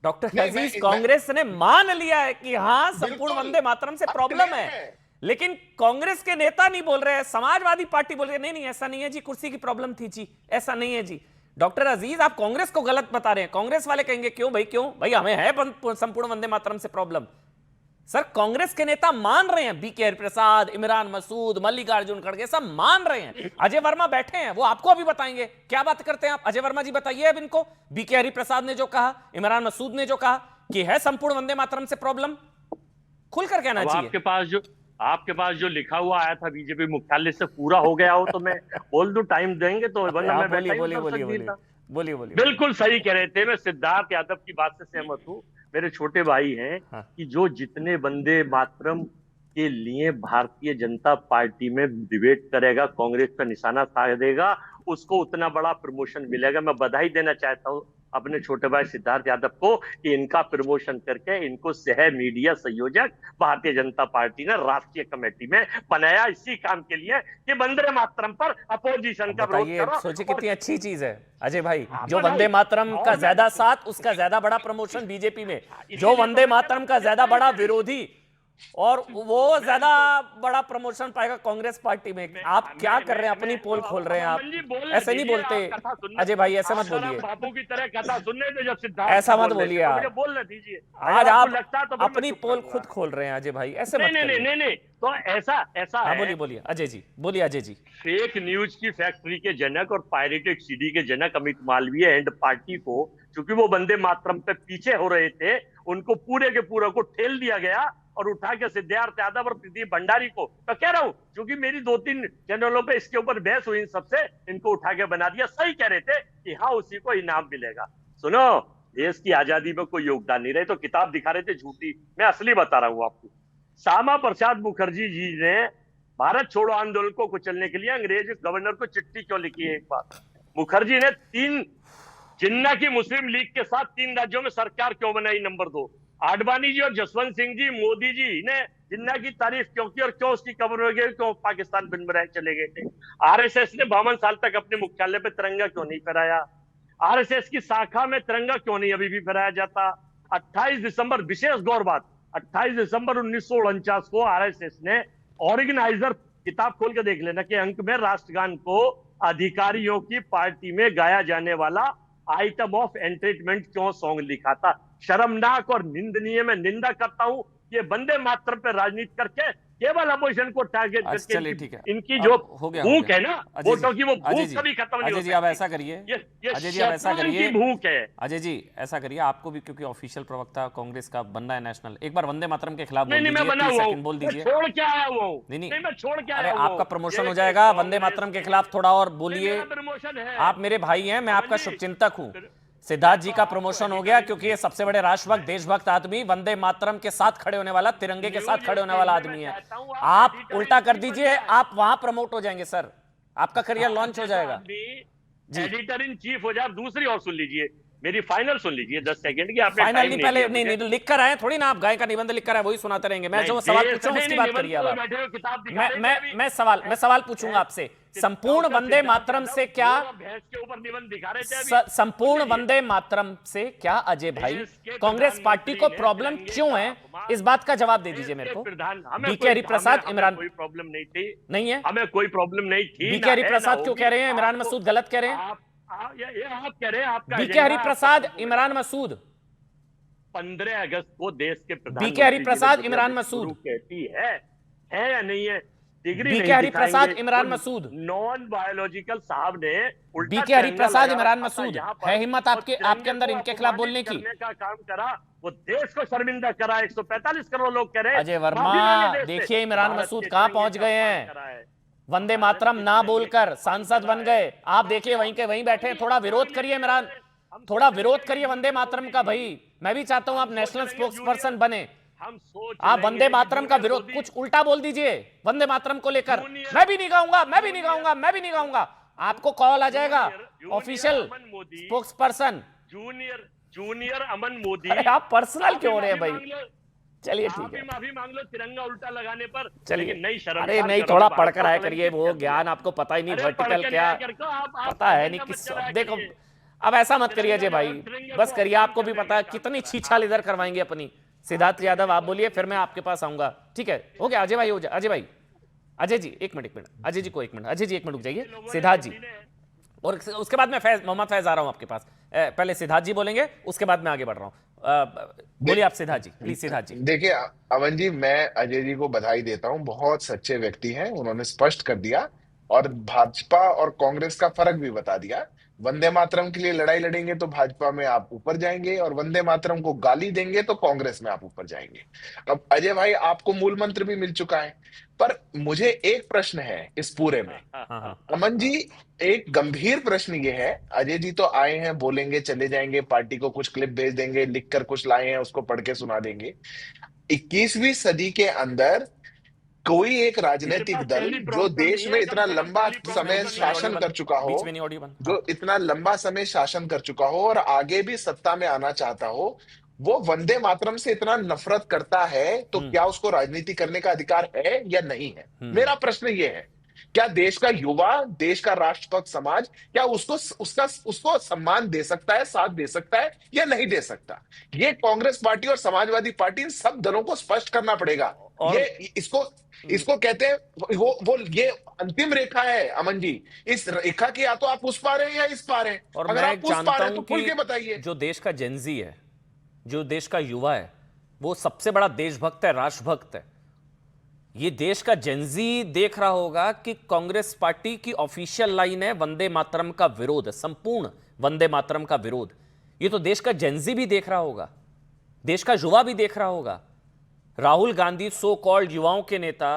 Doctor अजीज, कांग्रेस ने मान लिया है कि हाँ संपूर्ण वंदे मातरम से प्रॉब्लम है, लेकिन कांग्रेस के नेता नहीं बोल रहे हैं, समाजवादी पार्टी बोल रही है नहीं नहीं ऐसा नहीं है जी, कुर्सी की प्रॉब्लम थी जी, ऐसा नहीं है जी। डॉक्टर अजीज, आप कांग्रेस को गलत बता रहे हैं। कांग्रेस वाले कहेंगे क्यों भाई, क्यों भाई, हमें है संपूर्ण वंदे मातरम से प्रॉब्लम। सर कांग्रेस के नेता मान रहे हैं, बीके हरिप्रसाद, इमरान मसूद, मल्लिकार्जुन खड़गे सब मान रहे हैं। अजय वर्मा बैठे हैं, वो आपको अभी बताएंगे क्या बात करते हैं आप। अजय वर्मा जी बताइए अब इनको, बीके हरिप्रसाद ने जो कहा, इमरान मसूद ने जो कहा कि है संपूर्ण वंदे मातरम से प्रॉब्लम, खुलकर कहना चाहिए। आपके पास जो लिखा हुआ आया था बीजेपी मुख्यालय से पूरा हो गया हो तो मैं बोल दूं, टाइम देंगे तो, वरना मैं बैठा ही बोलिए उतर बोलिए सकती बोलिए था। बोलिए बोलिए। बिल्कुल सही कह रहे थे, मैं सिद्धार्थ यादव की बात से सहमत हूँ, मेरे छोटे भाई हैं, हाँ। कि जो जितने वंदे मातरम के लिए भारतीय जनता पार्टी में डिबेट करेगा, कांग्रेस का निशाना साधेगा, उसको उतना बड़ा प्रमोशन मिलेगा। मैं बधाई देना चाहता हूँ अपने छोटे भाई सिद्धार्थ यादव को कि इनका प्रमोशन करके इनको सह मीडिया संयोजक भारतीय जनता पार्टी ने राष्ट्रीय कमेटी में बनाया, इसी काम के लिए कि वंदे मातरम पर अपोजिशन का विरोध बताइए, करो। सोचिए कितनी अच्छी चीज है अजय भाई, जो बधाई। वंदे मातरम का और ज्यादा साथ उसका ज्यादा बड़ा प्रमोशन बीजेपी में, जो इसीलिए तो वंदे मैंने मातरम का ज्यादा बड़ा विरोधी और वो ज्यादा बड़ा प्रमोशन पाएगा कांग्रेस पार्टी में। आप क्या कर रहे हैं, अपनी पोल खोल रहे हैं आप, अमन जी बोलने ऐसे नहीं दीजिए, बोलते आप कथा सुनने, अजय भाई, ऐसे मत आप बोलिए, बापू की तरह कथा सुनने थे जब सिद्धार्थ ऐसा जी मत बोल रहे बोलिए थे, तो आप। मुझे बोलने दीजिए। आज अगर आपको आप लगता है तो फिर मैं अपनी चुप पोल रहूंगा। खुद खोल रहे हैं अजय भाई, ऐसे नहीं मत नहीं नहीं करिए। नहीं नहीं, तो ऐसा ऐसा हाँ है, बोलिए बोलिए अजय जी, बोलिए अजय जी। फेक न्यूज की फैक्ट्री के जनक और पायरेटेड सीडी के जनक अमित मालवीय एंड पार्टी को, क्योंकि वो वंदे मातरम पे पीछे हो रहे थे, उनको पूरे के पूरे को ठेल दिया गया और उठा के सिद्धार्थ यादव और प्रदीप भंडारी को, तो कह रहा हूं क्योंकि मेरी 2-3 चैनलों पे इसके ऊपर बहस हुई, इन सबसे इनको उठा के बना दिया। सही कह रहे थे कि हाँ उसी को इनाम मिलेगा। सुनो, देश की आजादी में कोई योगदान नहीं रहे तो किताब दिखा रहे थे झूठी, मैं असली बता रहा हूं आपको। श्यामा प्रसाद मुखर्जी जी ने भारत छोड़ो आंदोलन को कुचलने के लिए अंग्रेज गवर्नर को चिट्ठी क्यों लिखी है? एक बात, मुखर्जी ने जिन्ना की मुस्लिम लीग के साथ 3 राज्यों में सरकार क्यों बनाई? नंबर 2, आडवाणी जी और जसवंत सिंह जी, मोदी जी ने जिन्ना की तारीफ क्यों की और क्यों उसकी कब्र में गए, क्यों पाकिस्तान बिन बनाए चले गए थे? आरएसएस ने 52 साल तक अपने मुख्यालय पे तिरंगा क्यों नहीं फहराया? आरएसएस की शाखा में तिरंगा क्यों नहीं अभी भी फहराया जाता? 28 दिसंबर, विशेष गौर बात, 28 दिसंबर 1949 को आरएसएस ने ऑर्गेनाइजर, किताब खोल के देख लेना, के अंक में राष्ट्रगान को अधिकारियों की पार्टी में गाया जाने वाला आइटम ऑफ एंटरटेनमेंट क्यों सॉन्ग लिखा था? शर्मनाक और निंदनीय, मैं निंदा करता हूं ये वंदे मातरम पे राजनीति करके केवल अपोजिशन को टारगेट करके चलिए ठीक है, इनकी जो हो गया भूख है ना वोटों की, वो अजय भूख जी, कभी खत्म नहीं अजय हो जी आप सकती। ऐसा करिए, ये अजय जी आप ऐसा शैतान करिए, की भूख है। अजय जी ऐसा करिए, आपको भी क्योंकि ऑफिशियल प्रवक्ता कांग्रेस का बनना है नेशनल, एक बार वंदे मातरम के खिलाफ नहीं बोल नहीं, मैं दीजिए, बना 30 हुआ सेकंड बोल हूं, मैं दीजिए। छोड़ के आया हुआ हूं। नहीं नहीं, मैं छोड़ के अरे आया हुआ आपका हूं। प्रमोशन हो ये जाएगा, वंदे कांग्रेस मातरम के खिलाफ थोड़ा और बोलिए। मेरा प्रमोशन है। आप मेरे भाई हैं, मैं आपका अमन जी, शुभचिंतक हूं। सिद्धार्थ जी का प्रमोशन हो गया क्योंकि ये सबसे बड़े राष्ट्रभक्त देशभक्त आदमी, वंदे मातरम के साथ खड़े होने वाला, तिरंगे के साथ खड़े होने वाला आदमी है। आप उल्टा कर दीजिए, आप वहां प्रमोट हो जाएंगे सर, आपका करियर लॉन्च हो जाएगा जी। एडिटर इन चीफ हो जाए। दूसरी और सुन लीजिए, मेरी फाइनल सुन लीजिए, 10 सेकंड की, आपने फाइनल टाइम नहीं, नहीं पहले दिया नहीं मुझे। नहीं लिख कर आए थोड़ी ना, आप गाय का निबंध लिख कर आए, वही सुनाते रहेंगे। मैं जो सवाल पूछूं उसकी बात करिए अब आप। मैं सवाल पूछूंगा आपसे, संपूर्ण वंदे मातरम से क्या, भैंस के ऊपर निबंध दिखा रहे थे अभी। संपूर्ण वंदे मातरम से क्या अजय भाई कांग्रेस पार्टी को प्रॉब्लम क्यों है, इस बात का जवाब दे दीजिए मेरे को। बीके हरिप्रसाद, इमरान, कोई प्रॉब्लम नहीं थी, नहीं है, हमें कोई प्रॉब्लम नहीं थी। बीके हरिप्रसाद क्यों कह रहे हैं इमरान मसूद गलत कह रहे हैं? ये आप कह रहे हैं, आपका बीके हरिप्रसाद, इमरान मसूद, 15 अगस्त को देश के प्रधानमंत्री बीके हरिप्रसाद, इमरान मसूद कहती है या नहीं है? डिग्री बीके नहीं हरिप्रसाद, दिखाएंगे। इमरान मसूद, नॉन बायोलॉजिकल साहब ने उल्टा बीके हरिप्रसाद, तिरंगा इमरान लगा मसूद, यहाँ पर है हिम्मत और आपके तिरंगे आपके अंदर को इनके खिलाफ बोलने अपमानित की? करने का काम करा, वो देश को शर्मिंदा करा। 145 करोड़ लोग कह रहे हैं अजय वर्मा, माफी मांगे देश से। देखिए इमरान भारत मसूद के कहां तिरंगे पहुंच का गए अपमान हैं, करा है। वंदे मातरम ना बोलकर सांसद बन गए। आप देखिए वहीं के वहीं बैठे, थोड़ा विरोध करिए इमरान, थोड़ा विरोध करिए वंदे मातरम का भाई। मैं भी चाहता हूं आप नेशनल स्पोक्स पर्सन बने, हम सोच आप वंदे लेंगे मातरम का जूनियर विरोध मोदी, कुछ उल्टा बोल दीजिए वंदे मातरम को लेकर। जूनियर- मैं भी नहीं गाऊंगा, मैं भी नहीं गाऊंगा, मैं भी नहीं गाऊंगा, आपको कॉल आ जाएगा जूनियर ऑफिशियल अमन मोदी, स्पोक्स पर्सन। जूनियर अमन मोदी। अरे आप पर्सनल क्यों हो रहे हैं माफी भाई? मांग लो, चलिए आप ठीक भी है, माफी मांग लो तिरंगा उल्टा लगाने पर। चलिए। लेकिन नहीं, शर्म, अरे नहीं, थोड़ा पढ़कर आया करिए, वो ज्ञान आपको पता ही नहीं, वर्टिकल क्या पता है नहीं किस, देखो अब ऐसा मत करिए अजय भाई, बस करिए, आपको भी पता है कितनी छीछाल इधर करवाएंगे अपनी। सिद्धार्थ यादव आप बोलिए, फिर मैं आपके पास आऊंगा, ठीक है? हो गया अजय भाई, हो जाए अजय भाई। अजय जी एक मिनट, अजय जी को एक मिनट, अजय जी एक मिनट रुक जाइए, सिद्धार्थ जी, और उसके बाद मैं मोहम्मद फैज आ रहा हूं आपके पास। पहले सिद्धार्थ जी बोलेंगे, उसके बाद मैं आगे बढ़ रहा हूं। बोलिए आप सिद्धार्थ जी, प्लीज सिद्धार्थ जी। देखिए अमन जी, मैं अजय जी को बधाई देता हूं, बहुत सच्चे व्यक्ति हैं। उन्होंने स्पष्ट कर दिया और भाजपा और कांग्रेस का फर्क भी बता दिया। वंदे मातरम के लिए लड़ाई लड़ेंगे तो भाजपा में आप ऊपर जाएंगे, और वंदे मातरम को गाली देंगे तो कांग्रेस में आप ऊपर जाएंगे। अब अजय भाई, आपको मूल मंत्र भी मिल चुका है, पर मुझे एक प्रश्न है इस पूरे में। हाँ हाँ अमन जी, एक गंभीर प्रश्न ये है, अजय जी तो आए हैं, बोलेंगे, चले जाएंगे, पार्टी को कुछ क्लिप भेज देंगे, लिखकर कुछ लाए हैं उसको पढ़ के सुना देंगे। 21वीं सदी के अंदर कोई एक मेरे राजनीतिक पास दल पहली जो प्रॉब्लम देश नहीं में है, इतना कम से कम लंबा पहली समय बीच में नहीं ऑडियो शासन बंद, कर चुका हो, बीच में नहीं ऑडियो बंद, जो हाँ। इतना लंबा समय शासन कर चुका हो और आगे भी सत्ता में आना चाहता हो, वो वंदे मातरम से इतना नफरत करता है, तो क्या उसको राजनीति करने का अधिकार है या नहीं है? मेरा प्रश्न ये है, क्या देश का युवा, देश का राष्ट्रभक्त समाज, क्या उसको सम्मान दे सकता है, साथ दे सकता है या नहीं दे सकता? ये कांग्रेस पार्टी और समाजवादी पार्टी, इन सब दलों को स्पष्ट करना पड़ेगा। और ये इसको कहते हैं, वो ये अंतिम रेखा है अमन जी। इस रेखा की या तो आप उस पार हैं या इस पार हैं। और अगर मैं आप उस जानता पार हैं हूं तो खुल के कि बताइए। जो देश का जेनजी है, जो देश का युवा है, वो सबसे बड़ा देशभक्त है, राष्ट्रभक्त है। ये देश का जेनजी देख रहा होगा कि कांग्रेस पार्टी की ऑफिशियल लाइन है वंदे मातरम का विरोध, संपूर्ण वंदे मातरम का विरोध। ये तो देश का जेनजी भी देख रहा होगा, देश का युवा भी देख रहा होगा। राहुल गांधी सो कॉल्ड युवाओं के नेता,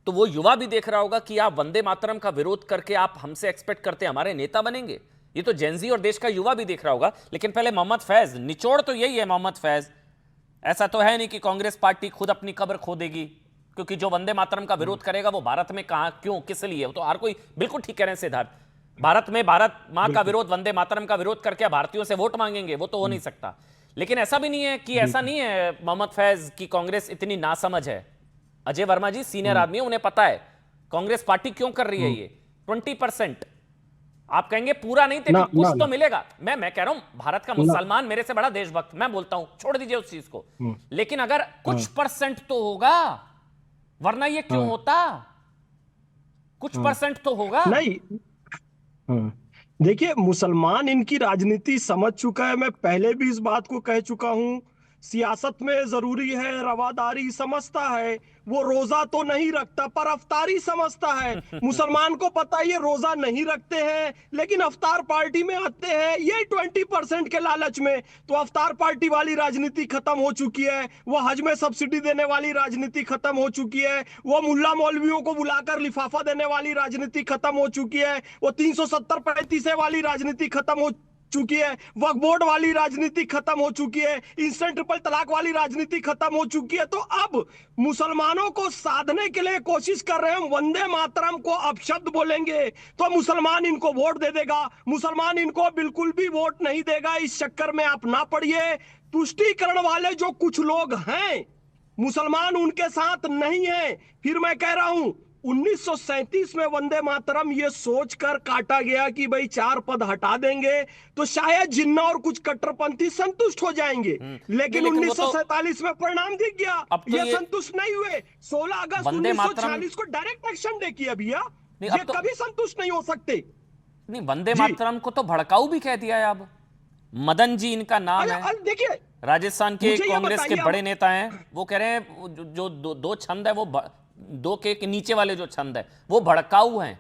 तो वो युवा भी देख रहा होगा कि आप वंदे मातरम का विरोध करके आप हमसे एक्सपेक्ट करते हैं हमारे नेता बनेंगे। ये तो जेनजी और देश का युवा भी देख रहा होगा। लेकिन पहले मोहम्मद फैज, निचोड़ तो यही है मोहम्मद फैज, ऐसा तो है नहीं कि कांग्रेस पार्टी खुद अपनी कब्र खोदेगी, क्योंकि जो वंदे मातरम का विरोध करेगा वो भारत में कहां, क्यों, किस लिए? वो तो हर कोई, बिल्कुल ठीक कह रहे हैं सिद्धार्थ, भारत में भारत मां का विरोध, वंदे मातरम का विरोध करके भारतीयों से वोट मांगेंगे, वो तो हो नहीं सकता। लेकिन ऐसा भी नहीं है कि, ऐसा नहीं है मोहम्मद फैज की कांग्रेस इतनी नासमझ है। अजय वर्मा जी सीनियर आदमी है, उन्हें पता है कांग्रेस पार्टी क्यों कर रही है ये। 20% आप कहेंगे पूरा नहीं, लेकिन कुछ तो मिलेगा। मैं कह रहा हूं भारत का मुसलमान मेरे से बड़ा देशभक्त, मैं बोलता हूं, छोड़ दीजिए उस चीज को, लेकिन अगर कुछ परसेंट तो होगा, वरना ये क्यों होता? कुछ परसेंट तो होगा। नहीं, देखिए, मुसलमान इनकी राजनीति समझ चुका है। मैं पहले भी इस बात को कह चुका हूं, सियासत में जरूरी है रवादारी, समझता है। वो रोजा तो नहीं रखता पर अफ्तारी समझता है। मुसलमान को पता है ये रोजा नहीं रखते हैं, लेकिन अफ्तार पार्टी में आते हैं ये 20% के लालच में। तो अफ्तार पार्टी वाली राजनीति खत्म हो चुकी है, वो हज में सब्सिडी देने वाली राजनीति खत्म हो चुकी है, वो मुल्ला मौलवियों को बुलाकर लिफाफा देने वाली राजनीति खत्म हो चुकी है, वो 370-35 वाली राजनीति खत्म हो चुकी है, वक्फ बोर्ड वाली राजनीति खत्म हो चुकी है, इंस्टेंट ट्रिपल तलाक वाली राजनीति खत्म हो चुकी है। तो अब मुसलमानों को साधने के लिए कोशिश कर रहे हैं, वंदे मातरम को अपशब्द बोलेंगे तो मुसलमान इनको वोट दे देगा। मुसलमान इनको बिल्कुल भी वोट नहीं देगा, इस चक्कर में आप ना पड़िए। तुष्टीकरण वाले जो कुछ लोग हैं, मुसलमान उनके साथ नहीं है। फिर मैं कह रहा हूं, 1937 में वंदे मातरम ये सोचकर काटा गया कि भाई 4 पद हटा देंगे तो शायद जिन्ना और कुछ कट्टरपंथी संतुष्ट हो जाएंगे। लेकिन 1947 में परिणाम दिख गया, अब तो ये संतुष्ट नहीं हुए। 16 अगस्त 1946 को डायरेक्ट एक्शन डे किया भैया, ये तो कभी संतुष्ट नहीं हो सकते। नहीं, वंदे मातरम को तो भड़काऊ भी कह दिया है। अब मदन जी इनका नाम है, देखिए राजस्थान के कांग्रेस के बड़े नेता हैं, वो कह रहे हैं जो दो छंद है, वो दो के नीचे वाले जो छंद है वो भड़काऊ हैं,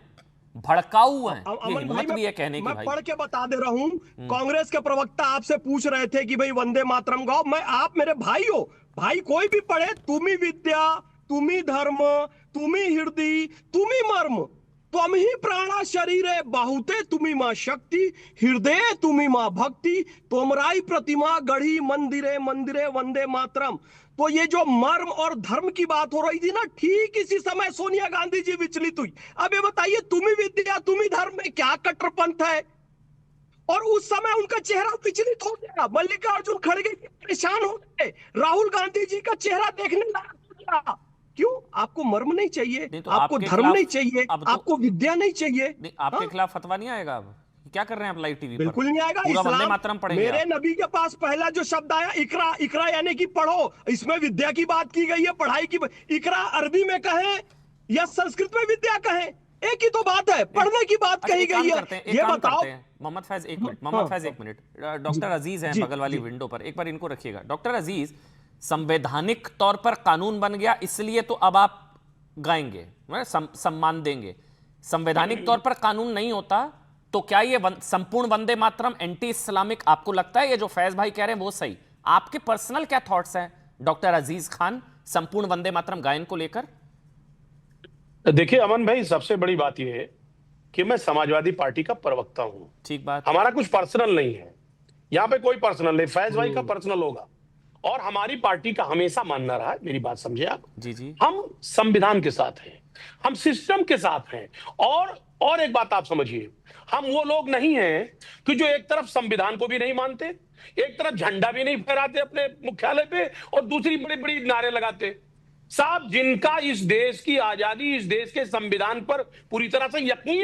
भड़काऊ हैं। हिम्मत भी है कहने की। मैं पढ़ के बता दे रहा हूं, कांग्रेस के प्रवक्ता आपसे पूछ रहे थे कि भाई वंदे मातरम गाओ। मैं, आप मेरे भाई हो, भाई कोई भी पढ़े, तुमी विद्या, तुमी धर्म, तुमी हृदय, तुमी मर्म, त्वम ही प्राणा शरीरे बाहुते तुमी मां शक्ति, हृदय तुमी मां भक्ति, तोमराई प्रतिमा गढ़ी मंदिरे मंदिरे वंदे मातरम। तो ये जो मर्म और धर्म की बात हो रही थी ना, ठीक इसी समय सोनिया गांधी जी विचलित हुई। अब ये बताइए, तुम्ही विद्या तुम्ही धर्म में क्या कट्टरपंथ है? और उस समय उनका चेहरा विचलित हो गया, मल्लिकार्जुन खड़गे परेशान हो गए, राहुल गांधी जी का चेहरा देखने लायक हो गया। क्यों? आपको मर्म नहीं चाहिए, नहीं तो आपको धर्म नहीं चाहिए, आपको विद्या नहीं चाहिए। आपके खिलाफ फतवा नहीं आएगा अब क्या कर रहे हैं आप लाइव टीवी पर? बिल्कुल नहीं आएगा। पूरा वंदे इस्लाम, मातरम पढ़ेंगे मेरे आप। नबी के पास पहला जो शब्द आया इकरा, इकरा यानी कि पढ़ो, इसमें विद्या की बात की गई है, पढ़ाई की। इकरा अरबी में कहें या संस्कृत में विद्या कहें, एक ही तो बात है, पढ़ने की बात अच्छा, कही एक काम गई है। करते हैं, एक ये काम बताओ। करते हैं, मोहम्मद फैज एक मिनट, मोहम्मद फैज एक मिनट, डॉक्टर अजीज हैं जी, बगल वाली जी। विंडो पर, एक बार इनको रखिएगा। डॉक्टर अजीज, संवैधानिक तौर पर कानून बन गया इसलिए तो अब आप गाएंगे, सम्मान देंगे। संवैधानिक तौर पर कानून नहीं होता तो क्या ये संपूर्ण वंदे मातरम एंटी इस्लामिक आपको लगता है? ये जो फैज भाई कह रहे हैं वो सही, आपके पर्सनल क्या थॉट्स हैं डॉक्टर अजीज खान संपूर्ण वंदे मातरम गायन को लेकर? देखिए अमन भाई, सबसे बड़ी बात यह है कि मैं समाजवादी पार्टी का प्रवक्ता हूं। ठीक बात। हमारा कुछ पर्सनल नहीं है, यहाँ पे कोई पर्सनल नहीं, फैज भाई का पर्सनल होगा। और हमारी पार्टी का हमेशा मानना रहा है, मेरी बात समझे आप, जी जी, हम संविधान के साथ हैं, हम सिस्टम के साथ हैं। और एक बात आप समझिए, हम वो लोग नहीं हैं कि जो एक तरफ संविधान को भी नहीं मानते, एक तरफ झंडा भी नहीं फहराते अपने मुख्यालय पे और दूसरी बड़ी बड़ी नारे लगाते। साहब, जिनका इस देश की आजादी, इस देश के संविधान पर पूरी तरह से यकीन